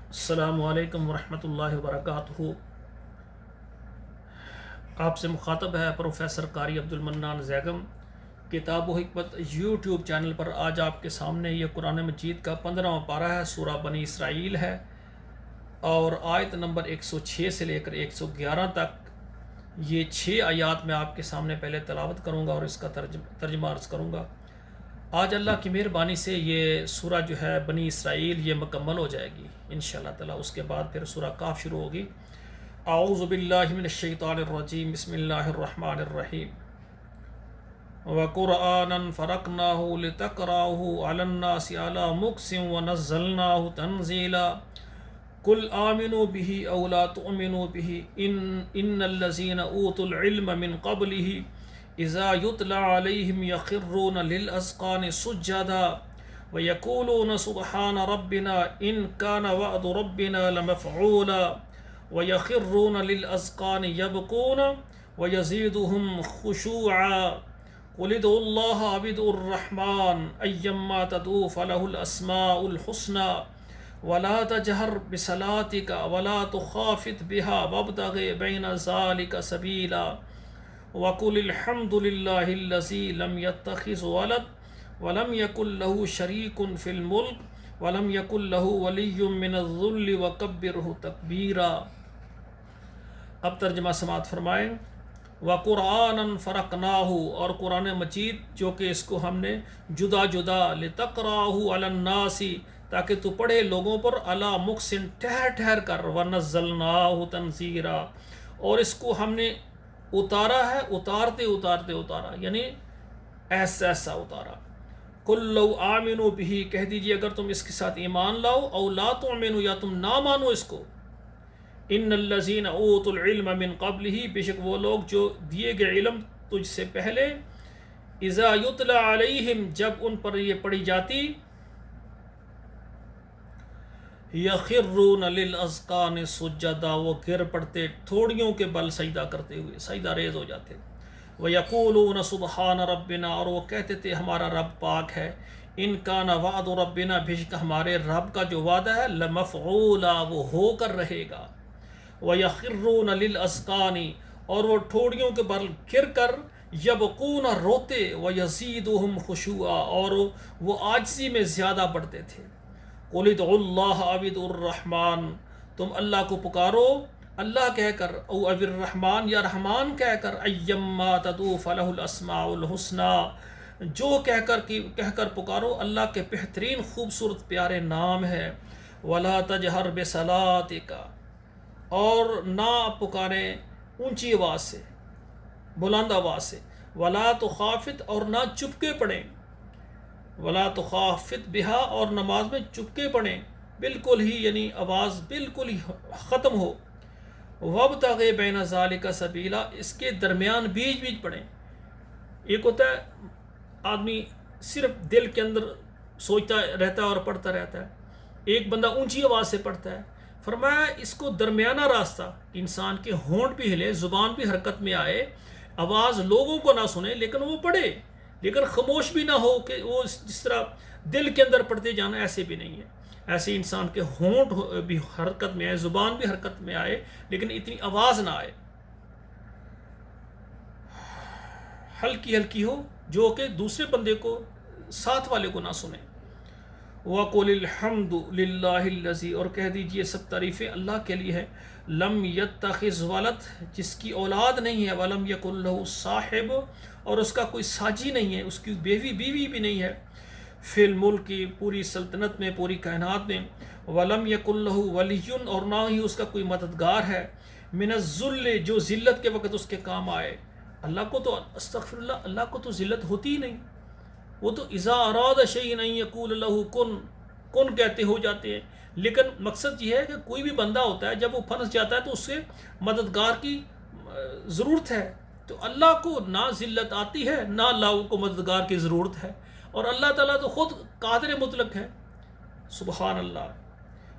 السلام علیکم ورحمۃ اللہ وبرکاتہ۔ آپ سے مخاطب ہے پروفیسر قاری عبد المنان زیگم۔ کتاب و حکمت یوٹیوب چینل پر آج آپ کے سامنے یہ قرآن مجید کا 15واں پارہ ہے، سورہ بنی اسرائیل ہے، اور آیت نمبر 106 سے لے کر 111 تک یہ 6 آیات میں آپ کے سامنے پہلے تلاوت کروں گا اور اس کا ترجمہ عرض کروں گا۔ آج اللہ کی مہربانی سے یہ سورہ جو ہے بنی اسرائیل یہ مکمل ہو جائے گی انشاءاللہ تعالی۔ اس کے بعد پھر سورہ کاف شروع ہوگی۔ اعوذ باللہ من الشیطان الرجیم، بسم اللہ الرحمن الرحیم۔ وَقُرْآنًا فَرَقْنَاهُ لِتَقْرَأَهُ عَلَى النَّاسِ عَلَى مُكْثٍ وَنَزَّلْنَاهُ تَنزِيلًا قُلْ آمِنُوا بِهِ أَوْ لَا تُؤْمِنُوا بِهِ إِنَّ الَّذِينَ أُوتُوا الْعِلْمَ مِنْ قَبْلِهِ إِذَا يُتْلَى عَلَيْهِمْ يَخِرُّونَ لِلْأَذْقَانِ سُجَّدًا وَيَقُولُونَ سُبْحَانَ رَبِّنَا إِنْ كَانَ وَعْدُ رَبِّنَا لَمَفْعُولًا وَيَخِرُّونَ لِلْأَذْقَانِ يَبْكُونَ وَيَزِيدُهُمْ خُشُوعًا قُلِ ادْعُوا اللَّهَ أَوِ ادْعُوا الرَّحْمَٰنَ أَيَّمَّا تَدْعُوا فَلَهُ الْأَسْمَاءُ الْحُسْنَىٰ وَلَا تَجْهَرْ بِصَلَاتِكَ وَلَا تُخَافِتْ بِهَا وَابْتَغِ بَيْنَ ذَلِكَ سَبِيلًا وَقُلِ الْحَمْدُ لِلَّهِ الَّذِي لَمْ يَتَّخِذْ وَلَدًا وَلَمْ يَكُنْ لَهُ شَرِيكٌ فِي الْمُلْكِ وَلَمْ يَكُنْ لَهُ وَلِيٌّ مِّنَ الذُّلِّ وَكَبِّرْهُ تَكْبِيرًا۔ اب ترجمہ سماعت فرمائیں۔ وَقُرْآنًا فَرَقْنَاهُ، اور قرآن مجید جو کہ اس کو ہم نے جدا جدا لِتَقْرَأَهُ عَلَى النَّاسِ تاکہ تو پڑھے لوگوں پر عَلَى مُكْثٍ ٹھہر ٹھہر کر، وَنَزَّلْنَاهُ تَنزِيلًا، اور اس کو ہم نے اتارا ہے اتارتے اتارتے اتارا، یعنی ایسا ایسا اتارا۔ قُلْ لَوْ آمِنُوا بِهِ، کہہ دیجئے اگر تم اس کے ساتھ ایمان لاؤ، او لا تؤمنوا، یا تم نہ مانو اس کو، ان الذین اوتوا العلم من قبلہ، بے شک وہ لوگ جو دیے گئے علم تجھ سے پہلے، اذا یتلی علیہم، جب ان پر یہ پڑھی جاتی، یخرون للاذقان سجدا، وہ گر پڑتے تھوڑیوں کے بل سجدہ کرتے ہوئے، سجدہ ریز ہو جاتے۔ وَيَقُولُونَ سُبْحَانَ رَبِّنَا، اور وہ کہتے تھے ہمارا رب پاک ہے، ان کان وعد ربنا، بے شک ہمارے رب کا جو وعدہ ہے، لمفعولا، وہ ہو کر رہے گا۔ وَيَخِرُّونَ لِلْأَذْقَانِ، اور وہ ٹھوڑیوں کے بل گر کر، یبکون، روتے، وَيَزِيدُهُمْ خُشُوعًا، اور وہ عاجزی میں زیادہ بڑھتے تھے۔ قُلِ ادْعُوا اللَّهَ أَوِ ادْعُوا الرَّحْمَٰنَ، تم اللہ کو پکارو، اللہ کہہ کر، او اب الرحمن، یا رحمان کہہ کر، ایما تدعوا فلہ الاسماء الحسنی، جو کہہ کر پکارو، اللہ کے بہترین خوبصورت پیارے نام ہے۔ ولا تجہر بصلاتک، اور نہ پکاریں اونچی آواز سے، بلند آواز سے، ولا تخافت، اور نہ چپکے پڑھیں، ولا تخافت بہا، اور نماز میں چپکے پڑھیں بالکل ہی، یعنی آواز بالکل ہی ختم ہو۔ وَابْتَغِ بَيْنَ ذَلِكَ سَبِيلًا، اس کے درمیان بیچ بیچ پڑھیں۔ ایک ہوتا ہے آدمی صرف دل کے اندر سوچتا رہتا ہے اور پڑھتا رہتا ہے، ایک بندہ اونچی آواز سے پڑھتا ہے۔ فرمایا اس کو درمیانہ راستہ، انسان کے ہونٹ بھی ہلے، زبان بھی حرکت میں آئے، آواز لوگوں کو نہ سنے لیکن وہ پڑھے، لیکن خاموش بھی نہ ہو کہ وہ جس طرح دل کے اندر پڑھتے جانا، ایسے بھی نہیں ہے۔ ایسے انسان کے ہونٹ بھی حرکت میں آئے، زبان بھی حرکت میں آئے، لیکن اتنی آواز نہ آئے، ہلکی ہلکی ہو، جو کہ دوسرے بندے کو، ساتھ والے کو نہ سنے۔ وَقُلِ الْحَمْدُ لِلَّهِ الَّذِي، اور کہہ دیجئے سب تعریفیں اللہ کے لیے ہیں، لم يتخذ ولد، جس کی اولاد نہیں ہے، ولم یکن لہ صاحب، اور اس کا کوئی ساجی نہیں ہے، اس کی بیوی بھی نہیں ہے، فی الملک، پوری سلطنت میں، پوری کائنات میں، ولم یکن لہ ولی، اور نہ ہی اس کا کوئی مددگار ہے، من الذل، جو ذلت کے وقت اس کے کام آئے۔ اللہ کو تو، استغفر اللہ، اللہ کو تو ذلت ہوتی ہی نہیں، وہ تو اذا اراد شیئا ان یقول لہ کن، کن کہتے ہو جاتے ہیں۔ لیکن مقصد یہ ہے کہ کوئی بھی بندہ ہوتا ہے جب وہ پھنس جاتا ہے تو اس سے مددگار کی ضرورت ہے، تو اللہ کو نہ ذلت آتی ہے، نہ اللہ کو مددگار کی ضرورت ہے، اور اللہ تعالیٰ تو خود قادر مطلق ہے، سبحان اللہ۔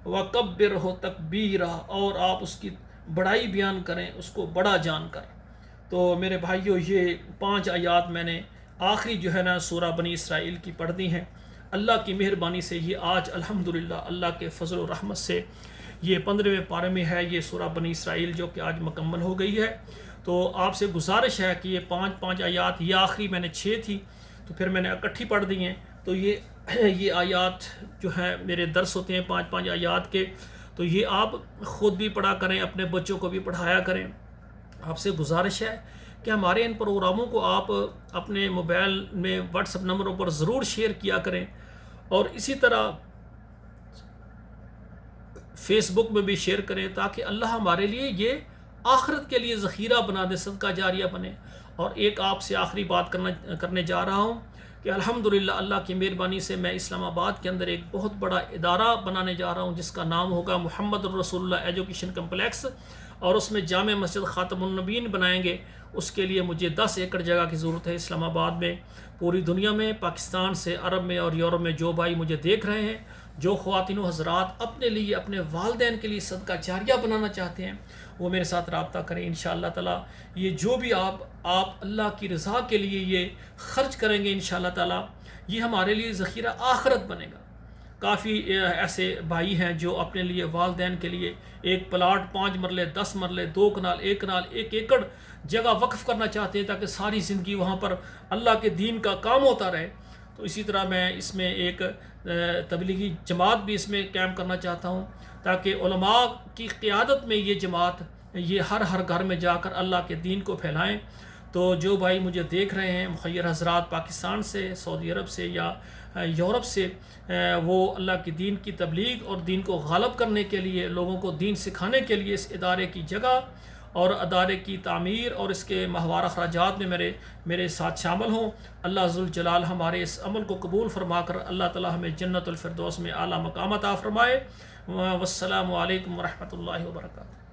وَكَبِّرْهُ تَكْبِيرًا، اور آپ اس کی بڑائی بیان کریں، اس کو بڑا جان کر۔ تو میرے بھائیو، یہ 5 آیات میں نے آخری جو ہے نا سورہ بنی اسرائیل کی پڑھ دی ہیں۔ اللہ کی مہربانی سے یہ آج الحمدللہ اللہ کے فضل و رحمت سے یہ 15ویں پارے میں ہے یہ سورہ بنی اسرائیل جو کہ آج مکمل ہو گئی ہے۔ تو آپ سے گزارش ہے کہ یہ 5 آیات، یہ آخری میں نے 6 تھی تو پھر میں نے اکٹھی پڑھ دی ہیں، تو یہ آیات جو ہیں میرے درس ہوتے ہیں 5 آیات کے، تو یہ آپ خود بھی پڑھا کریں، اپنے بچوں کو بھی پڑھایا کریں۔ آپ سے گزارش ہے کہ ہمارے ان پروگراموں کو آپ اپنے موبائل میں واٹس ایپ نمبروں پر ضرور شیئر کیا کریں، اور اسی طرح فیس بک میں بھی شیئر کریں تاکہ اللہ ہمارے لیے یہ آخرت کے لیے ذخیرہ بنا دے، صدقہ جاریہ بنے۔ اور ایک آپ سے آخری بات کرنے جا رہا ہوں کہ الحمدللہ اللہ کی مہربانی سے میں اسلام آباد کے اندر ایک بہت بڑا ادارہ بنانے جا رہا ہوں جس کا نام ہوگا محمد الرسول اللہ ایجوکیشن کمپلیکس، اور اس میں جامع مسجد خاتم النبیین بنائیں گے۔ اس کے لیے مجھے 10 ایکڑ جگہ کی ضرورت ہے اسلام آباد میں۔ پوری دنیا میں، پاکستان سے، عرب میں اور یورپ میں جو بھائی مجھے دیکھ رہے ہیں، جو خواتین و حضرات اپنے لیے، اپنے والدین کے لیے صدقہ جاریہ بنانا چاہتے ہیں، وہ میرے ساتھ رابطہ کریں انشاءاللہ تعالیٰ۔ یہ جو بھی آپ اللہ کی رضا کے لیے یہ خرچ کریں گے انشاءاللہ تعالیٰ، یہ ہمارے لیے ذخیرہ آخرت بنے گا۔ کافی ایسے بھائی ہیں جو اپنے لیے، والدین کے لیے ایک پلاٹ 5 مرلے، 10 مرلے، 2 کنال، 1 کنال، 1 ایکڑ جگہ وقف کرنا چاہتے ہیں تاکہ ساری زندگی وہاں پر اللہ کے دین کا کام ہوتا رہے۔ تو اسی طرح میں اس میں ایک تبلیغی جماعت بھی اس میں قائم کرنا چاہتا ہوں تاکہ علماء کی قیادت میں یہ جماعت یہ ہر گھر میں جا کر اللہ کے دین کو پھیلائیں۔ تو جو بھائی مجھے دیکھ رہے ہیں مخیر حضرات پاکستان سے، سعودی عرب سے یا یورپ سے، وہ اللہ کی دین کی تبلیغ اور دین کو غالب کرنے کے لیے، لوگوں کو دین سکھانے کے لیے اس ادارے کی جگہ اور ادارے کی تعمیر اور اس کے ماہوار اخراجات میں میرے ساتھ شامل ہوں۔ اللہ ذوالجلال ہمارے اس عمل کو قبول فرما کر اللہ تعالی ہمیں جنت الفردوس میں اعلیٰ مقام عطا فرمائے۔ والسلام علیکم ورحمۃ اللہ وبرکاتہ۔